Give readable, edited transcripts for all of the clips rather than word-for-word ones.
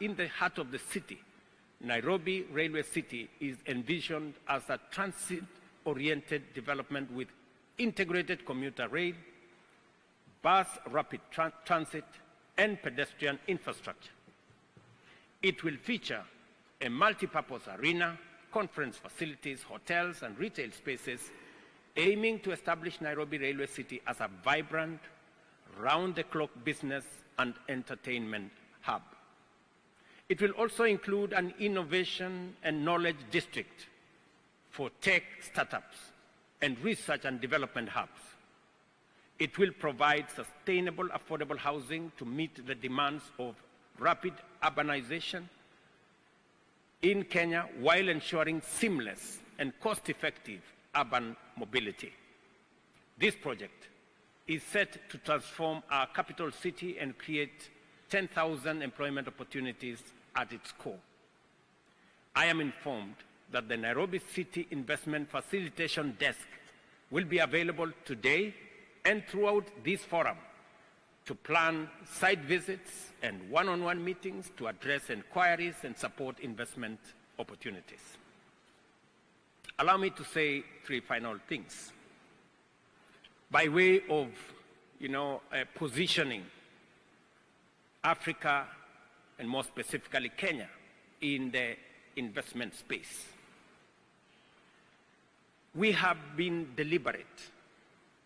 in the heart of the city, Nairobi Railway City is envisioned as a transit-oriented development with integrated commuter rail, bus rapid transit, and pedestrian infrastructure. It will feature a multi-purpose arena, conference facilities, hotels, and retail spaces, aiming to establish Nairobi Railway City as a vibrant, round-the-clock business and entertainment hub. It will also include an innovation and knowledge district for tech startups and research and development hubs. It will provide sustainable, affordable housing to meet the demands of rapid urbanization in Kenya while ensuring seamless and cost-effective urban mobility. This project is set to transform our capital city and create 10,000 employment opportunities at its core. I am informed that the Nairobi City Investment Facilitation Desk will be available today and throughout this forum to plan site visits and one-on-one meetings to address inquiries and support investment opportunities. Allow me to say three final things. By way of, positioning Africa, and more specifically Kenya, in the investment space. We have been deliberate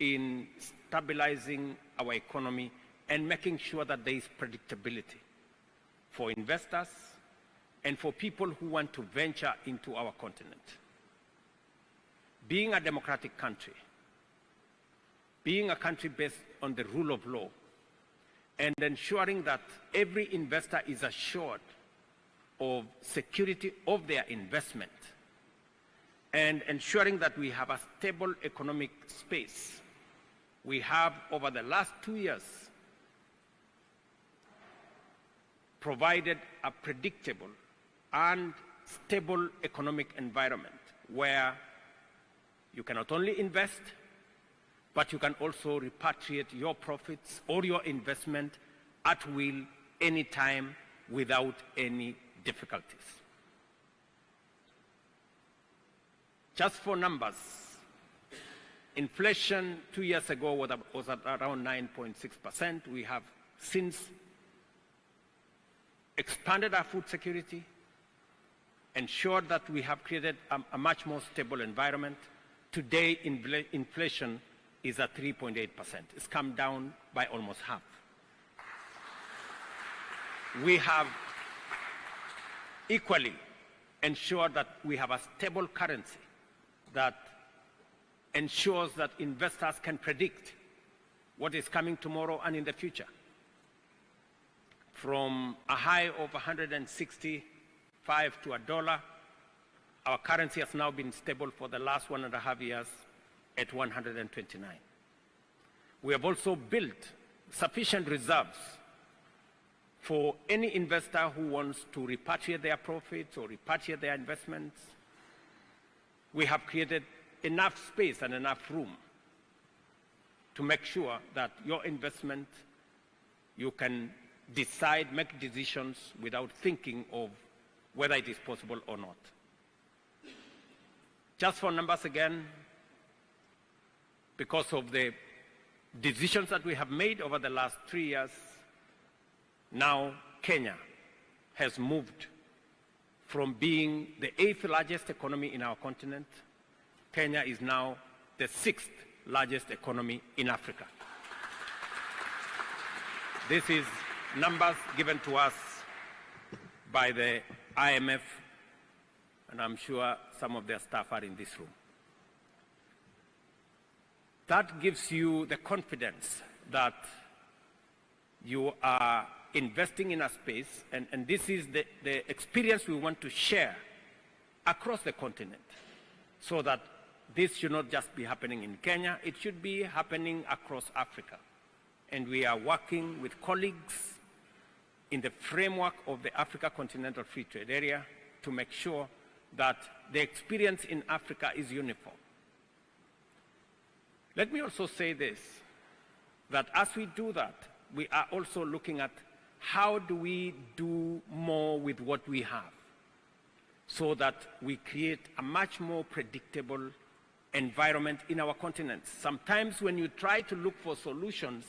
in stabilizing our economy and making sure that there is predictability for investors and for people who want to venture into our continent. Being a democratic country, being a country based on the rule of law, and ensuring that every investor is assured of security of their investment, and ensuring that we have a stable economic space. We have, over the last 2 years, provided a predictable and stable economic environment where you can not only invest, but you can also repatriate your profits or your investment at will, anytime, without any difficulties. Just for numbers, inflation 2 years ago was at around 9.6%. We have since expanded our food security, ensured that we have created a much more stable environment. Today, inflation is at 3.8%. It's come down by almost half. We have equally ensured that we have a stable currency that ensures that investors can predict what is coming tomorrow and in the future. From a high of 165 to $1, our currency has now been stable for the last 1.5 years at 129. We have also built sufficient reserves for any investor who wants to repatriate their profits or repatriate their investments. We have created enough space and enough room to make sure that your investment, you can decide, make decisions without thinking of whether it is possible or not. Just for numbers again, because of the decisions that we have made over the last 3 years, now Kenya has moved from being the 8th largest economy in our continent. Kenya is now the 6th largest economy in Africa. This is numbers given to us by the IMF, and I'm sure some of their staff are in this room. That gives you the confidence that you are investing in a space, and this is the experience we want to share across the continent, so that this should not just be happening in Kenya, it should be happening across Africa. And we are working with colleagues in the framework of the Africa Continental Free Trade Area to make sure that the experience in Africa is uniform. Let me also say this, that as we do that, we are also looking at how do we do more with what we have so that we create a much more predictable environment in our continent. Sometimes when you try to look for solutions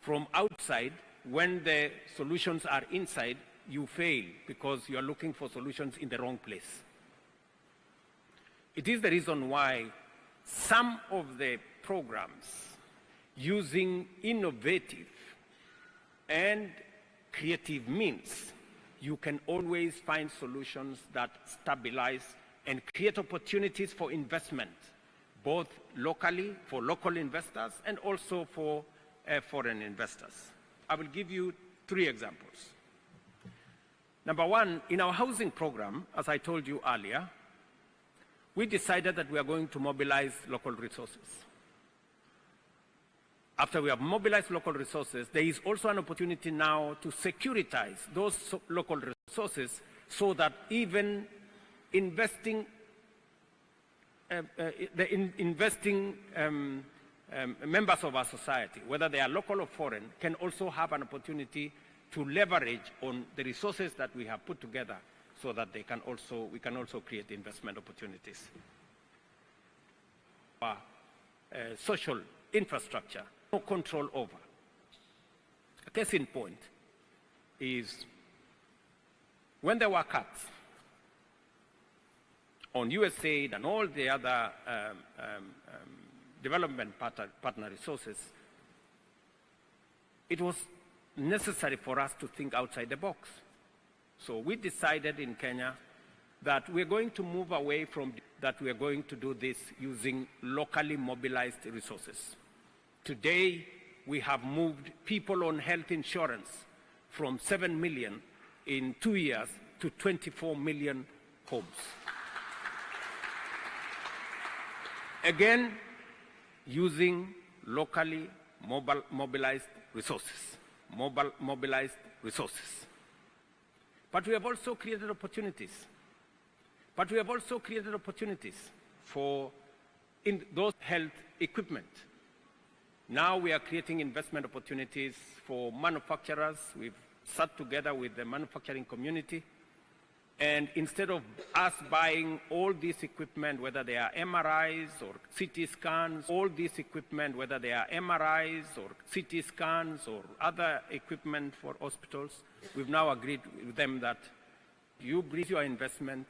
from outside, when the solutions are inside, you fail because you are looking for solutions in the wrong place. It is the reason why some of the programs using innovative and creative means, you can always find solutions that stabilize and create opportunities for investment, both locally, for local investors, and also for foreign investors. I will give you 3 examples. Number 1, in our housing program, as I told you earlier, we decided that we are going to mobilize local resources. After we have mobilized local resources, there is also an opportunity now to securitize those local resources so that even investing members of our society, whether they are local or foreign, can also have an opportunity to leverage on the resources that we have put together so that we can also create investment opportunities. Social infrastructure, no control over. A case in point is when there were cuts on USAID and all the other development partner resources, it was necessary for us to think outside the box. So we decided in Kenya that we're going to move away from that. We are going to do this using locally mobilized resources. Today, we have moved people on health insurance from 7 million in 2 years to 24 million homes. Again, using locally mobilized resources, mobilized resources. But we have also created opportunities. For those health equipment. Now we are creating investment opportunities for manufacturers. We've sat together with the manufacturing community. And instead of us buying all this equipment, whether they are MRIs or CT scans, all this equipment, whether they are MRIs or CT scans or other equipment for hospitals, we've now agreed with them that you bring your investment,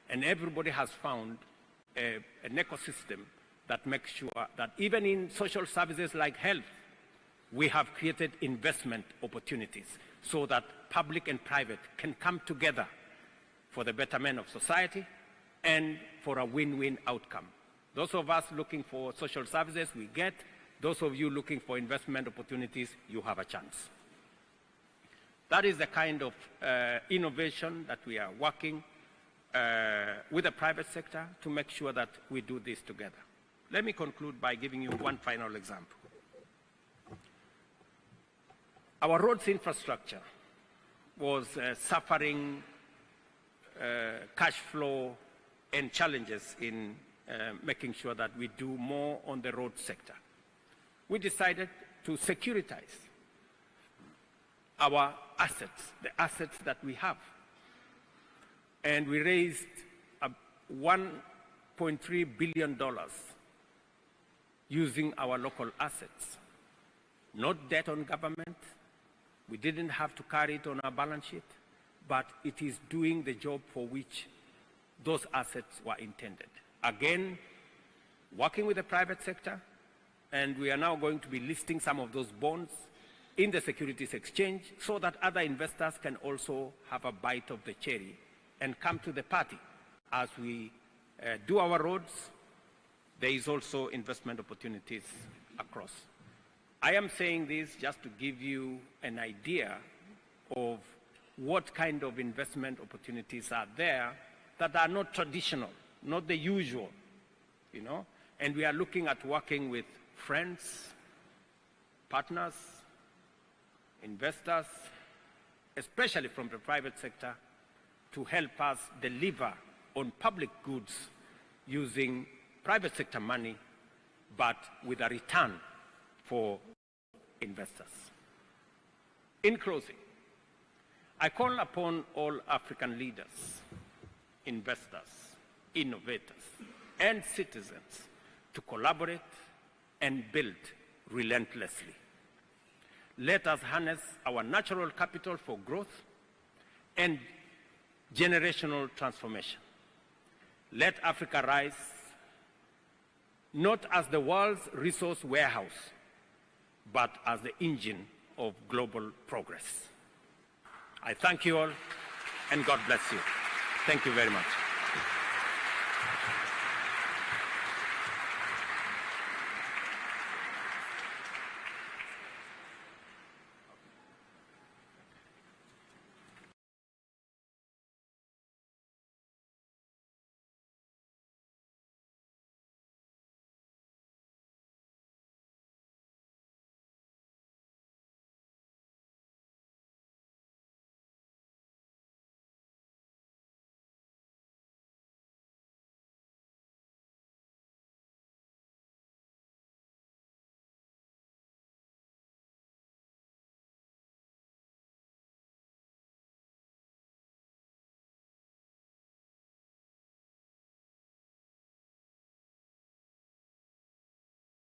and everybody has found an ecosystem that makes sure that even in social services like health, we have created investment opportunities so that public and private can come together for the betterment of society and for a win-win outcome. Those of us looking for social services, we get. Those of you looking for investment opportunities, you have a chance. That is the kind of innovation that we are working with the private sector to make sure that we do this together. Let me conclude by giving you one final example. Our roads infrastructure was suffering cash flow and challenges in making sure that we do more on the road sector. We decided to securitize our assets, the assets that we have. And we raised $1.3 billion using our local assets. Not debt on government. We didn't have to carry it on our balance sheet, but it is doing the job for which those assets were intended. Again, working with the private sector, and we are now going to be listing some of those bonds in the Securities Exchange so that other investors can also have a bite of the cherry and come to the party. As we do our roads, there is also investment opportunities across. I am saying this just to give you an idea of what kind of investment opportunities are there that are not traditional, not the usual, you know. And we are looking at working with friends, partners, investors, especially from the private sector, to help us deliver on public goods using private sector money, but with a return for investors. In closing, I call upon all African leaders, investors, innovators, and citizens to collaborate and build relentlessly. Let us harness our natural capital for growth and generational transformation. Let Africa rise not as the world's resource warehouse, but as the engine of global progress. I thank you all, and God bless you. Thank you very much.